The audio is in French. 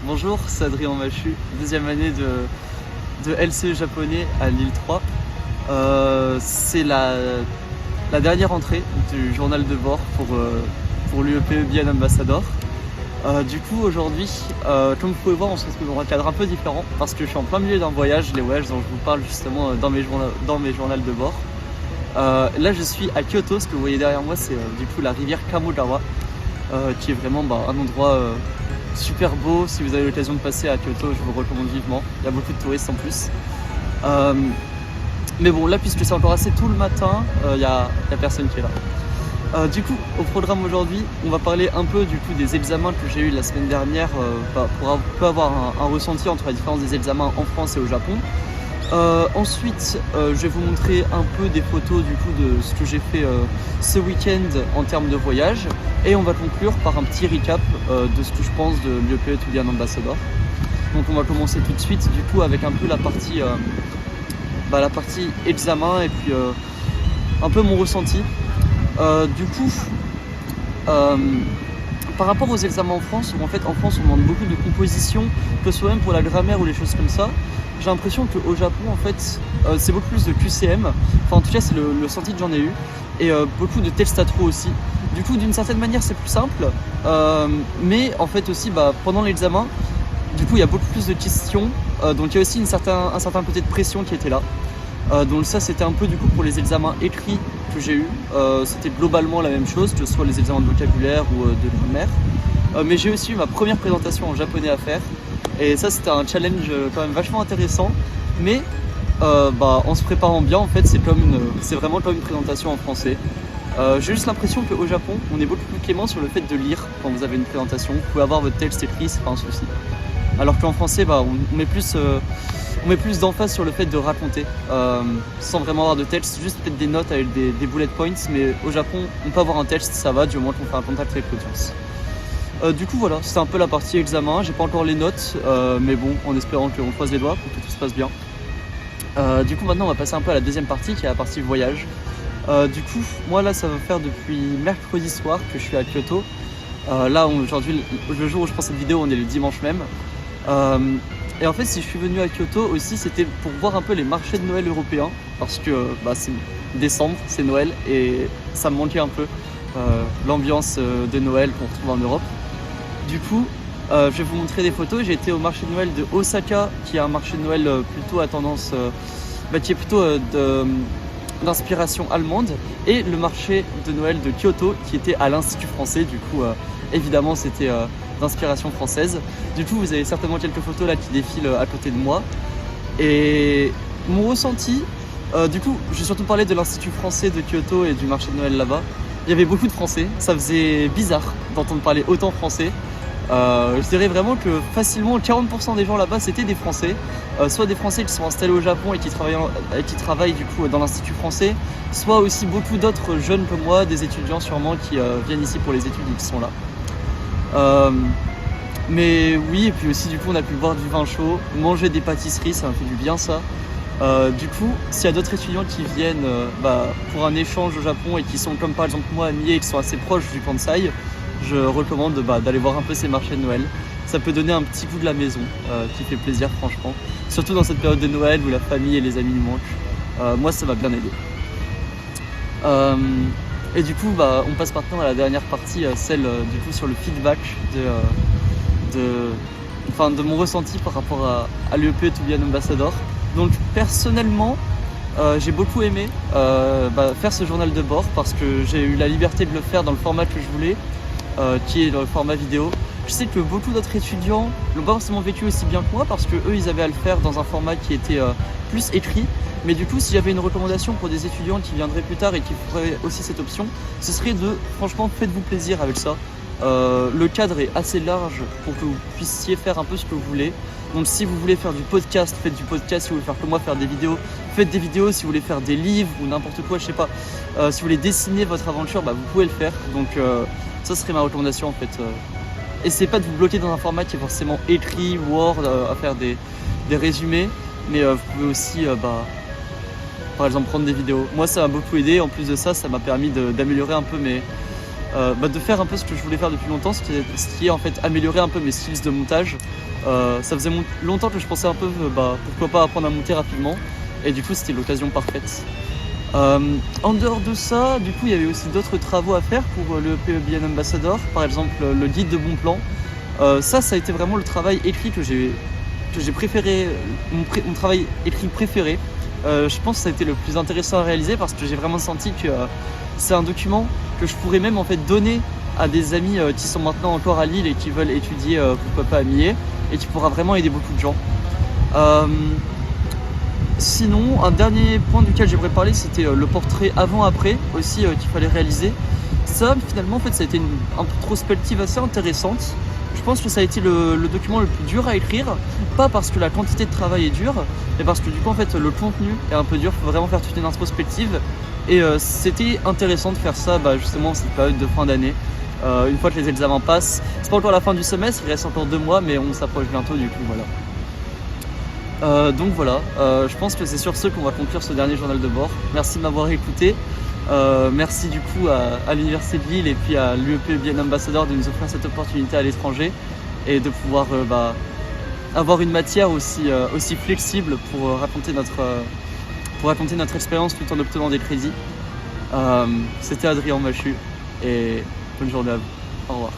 Bonjour, c'est Adrien Machu, deuxième année de LCE japonais à Lille 3. C'est la dernière entrée du journal de bord pour l'UEPE Bien Ambassador. Du coup aujourd'hui, comme vous pouvez voir, on se retrouve dans un cadre un peu différent parce que je suis en plein milieu d'un voyage, les voyages dont je vous parle justement dans mes journaux de bord. Là je suis à Kyoto, ce que vous voyez derrière moi c'est du coup la rivière Kamogawa, qui est vraiment un endroit super beau. Si vous avez l'occasion de passer à Kyoto, je vous recommande vivement. Il y a beaucoup de touristes en plus. Mais bon, là, puisque c'est encore assez tôt le matin, il y a personne qui est là. Du coup, au programme aujourd'hui, on va parler un peu du coup des examens que j'ai eu la semaine dernière pour un peu avoir un ressenti entre la différence des examens en France et au Japon. Ensuite, je vais vous montrer un peu des photos du coup de ce que j'ai fait ce week-end en termes de voyage, et on va conclure par un petit recap de ce que je pense de l'UEPE to Bien Ambassador. Donc on va commencer tout de suite du coup avec un peu la partie examen et puis un peu mon ressenti. Du coup, par rapport aux examens en France, où en fait en France on demande beaucoup de composition, que ce soit même pour la grammaire ou les choses comme ça, j'ai l'impression qu'au Japon en fait c'est beaucoup plus de QCM, enfin en tout cas c'est le ressenti que j'en ai eu, et beaucoup de Telstatro aussi. Du coup d'une certaine manière c'est plus simple, mais en fait aussi pendant l'examen, du coup il y a beaucoup plus de questions, donc il y a aussi un certain côté de pression qui était là. Donc ça c'était un peu du coup pour les examens écrits que j'ai eu, c'était globalement la même chose, que ce soit les examens de vocabulaire ou de grammaire. Mais j'ai aussi eu ma première présentation en japonais à faire, et ça c'était un challenge quand même vachement intéressant. Mais en se préparant bien en fait c'est vraiment comme une présentation en français. J'ai juste l'impression qu'au Japon on est beaucoup plus clément sur le fait de lire quand vous avez une présentation. Vous pouvez avoir votre texte écrit, c'est pas un souci. Alors qu'en français on met plus d'emphase sur le fait de raconter, sans vraiment avoir de texte, juste peut-être des notes avec des bullet points. Mais au Japon on peut avoir un texte, ça va, du moment qu'on fait un contact avec l'audience. Du coup voilà, c'est un peu la partie examen. J'ai pas encore les notes, mais bon, en espérant qu'on croise les doigts pour que tout se passe bien. Du coup maintenant on va passer un peu à la deuxième partie, qui est la partie voyage. Du coup moi là ça va faire depuis mercredi soir que je suis à Kyoto. Là aujourd'hui, le jour où je prends cette vidéo, on est le dimanche même. Et en fait si je suis venu à Kyoto aussi, c'était pour voir un peu les marchés de Noël européens, parce que c'est décembre, c'est Noël, et ça me manquait un peu l'ambiance de Noël qu'on retrouve en Europe. Du coup, je vais vous montrer des photos. J'ai été au marché de Noël de Osaka, qui est un marché de Noël plutôt à tendance, qui est plutôt d'inspiration allemande, et le marché de Noël de Kyoto, qui était à l'Institut français. Du coup, évidemment, c'était d'inspiration française. Du coup, vous avez certainement quelques photos là qui défilent à côté de moi. Et mon ressenti, du coup, je vais surtout parler de l'Institut français de Kyoto et du marché de Noël là-bas. Il y avait beaucoup de Français, ça faisait bizarre d'entendre parler autant français. Je dirais vraiment que facilement 40% des gens là-bas c'était des Français, soit des Français qui sont installés au Japon et qui travaillent du coup dans l'Institut français, soit aussi beaucoup d'autres jeunes comme moi, des étudiants sûrement qui viennent ici pour les études et qui sont là. Mais oui, et puis aussi du coup on a pu boire du vin chaud, manger des pâtisseries, ça m'a fait du bien ça. Du coup, s'il y a d'autres étudiants qui viennent pour un échange au Japon et qui sont comme par exemple moi amis et qui sont assez proches du Kansai, je recommande d'aller voir un peu ces marchés de Noël. Ça peut donner un petit goût de la maison qui fait plaisir franchement. Surtout dans cette période de Noël où la famille et les amis nous manquent. Moi ça m'a bien aidé. Et du coup on passe maintenant à la dernière partie, celle du coup sur le feedback de mon ressenti par rapport à l'UEPE to Bien Ambassador. Donc personnellement j'ai beaucoup aimé faire ce journal de bord, parce que j'ai eu la liberté de le faire dans le format que je voulais, qui est dans le format vidéo. Je sais que beaucoup d'autres étudiants l'ont pas forcément vécu aussi bien que moi, parce que eux ils avaient à le faire dans un format qui était plus écrit. Mais du coup si j'avais une recommandation pour des étudiants qui viendraient plus tard et qui feraient aussi cette option, ce serait franchement faites-vous plaisir avec ça. Le cadre est assez large pour que vous puissiez faire un peu ce que vous voulez. Donc si vous voulez faire du podcast, faites du podcast. Si vous voulez faire comme moi, faire des vidéos, faites des vidéos. Si vous voulez faire des livres ou n'importe quoi, je sais pas, si vous voulez dessiner votre aventure, vous pouvez le faire. Donc ça serait ma recommandation en fait. Essayez pas de vous bloquer dans un format qui est forcément écrit, Word, à faire des résumés. Mais vous pouvez aussi par exemple prendre des vidéos. Moi ça m'a beaucoup aidé. En plus de ça, ça m'a permis d'améliorer un peu de faire un peu ce que je voulais faire depuis longtemps, ce qui est en fait améliorer un peu mes skills de montage. Ça faisait longtemps que je pensais un peu pourquoi pas apprendre à monter rapidement, et du coup c'était l'occasion parfaite. En dehors de ça, du coup il y avait aussi d'autres travaux à faire pour le PEBN Ambassador, par exemple le guide de bon plan. Ça a été vraiment le travail écrit que j'ai préféré, mon travail écrit préféré. Je pense que ça a été le plus intéressant à réaliser parce que j'ai vraiment senti que c'est un document que je pourrais même en fait donner à des amis qui sont maintenant encore à Lille et qui veulent étudier pourquoi pas à Millet, et qui pourra vraiment aider beaucoup de gens. Sinon, un dernier point duquel j'aimerais parler, c'était le portrait avant-après aussi qu'il fallait réaliser. Ça, finalement, en fait, ça a été une introspective assez intéressante. Je pense que ça a été le document le plus dur à écrire, pas parce que la quantité de travail est dure, mais parce que du coup, en fait, le contenu est un peu dur. Il faut vraiment faire toute une introspective. Et c'était intéressant de faire ça, justement, cette période de fin d'année. Une fois que les examens passent, c'est pas encore la fin du semestre, il reste encore 2 mois, mais on s'approche bientôt, du coup, voilà. Donc voilà, je pense que c'est sur ce qu'on va conclure ce dernier journal de bord. Merci de m'avoir écouté. Merci du coup à l'Université de Lille et puis à l'UEPBN Ambassador de nous offrir cette opportunité à l'étranger et de pouvoir avoir une matière aussi flexible pour raconter notre expérience tout en obtenant des crédits. C'était Adrien Machu et bonne journée à vous. Au revoir.